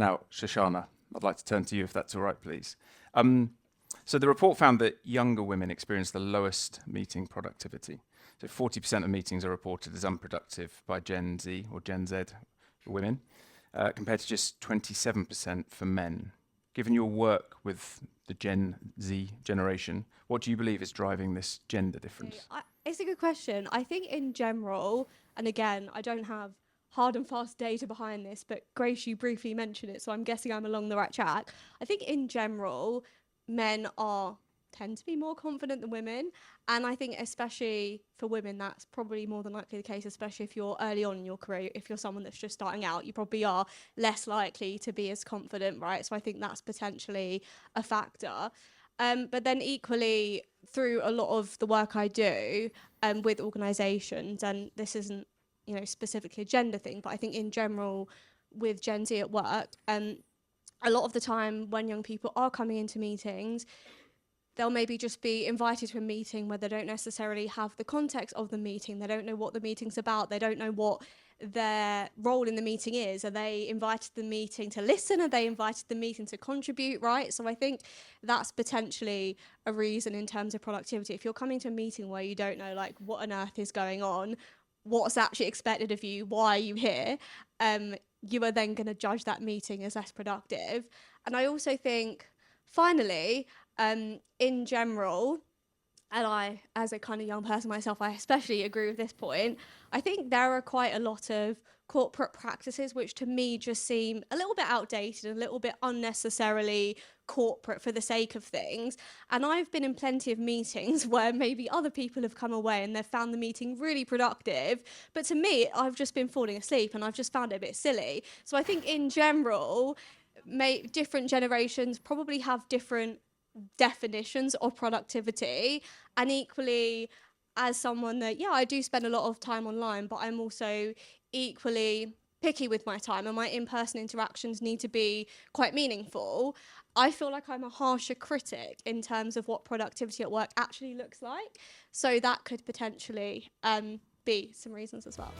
Now, Shoshanna, I'd like to turn to you if that's all right, please. So the report found that younger women experience the lowest meeting productivity. So 40% of meetings are reported as unproductive by Gen Z or Gen Z women, compared to just 27% for men. Given your work with the Gen Z generation, what do you believe is driving this gender difference? It's a good question. I think in general, and again, I don't have hard and fast data behind this, but Grace, you briefly mentioned it, so I'm guessing I'm along the right track. I think in general, men tend to be more confident than women, and I think especially for women, that's probably more than likely the case, especially if you're early on in your career. If you're someone that's just starting out, you probably are less likely to be as confident, right? So I think that's potentially a factor. But then equally, through a lot of the work I do with organisations, and this isn't, specifically a gender thing, but I think in general with Gen Z at work, a lot of the time when young people are coming into meetings, they'll maybe just be invited to a meeting where they don't necessarily have the context of the meeting. They don't know what the meeting's about. They don't know what their role in the meeting is. Are they invited to the meeting to listen? Are they invited to the meeting to contribute, right? So I think that's potentially a reason in terms of productivity. If you're coming to a meeting where you don't know, like, what on earth is going on, what's actually expected of you, why are you here, you are then going to judge that meeting as less productive. And I also think, finally, in general, and I, as a kind of young person myself, I especially agree with this point, I think there are quite a lot of corporate practices which to me just seem a little bit outdated, a little bit unnecessarily corporate for the sake of things. And I've been in plenty of meetings where maybe other people have come away and they've found the meeting really productive, but to me, I've just been falling asleep and I've just found it a bit silly. So I think in general, different generations probably have different definitions of productivity, and equally, as someone that I do spend a lot of time online, but I'm also equally picky with my time and my in-person interactions need to be quite meaningful. I feel like I'm a harsher critic in terms of what productivity at work actually looks like, so that could potentially be some reasons as well.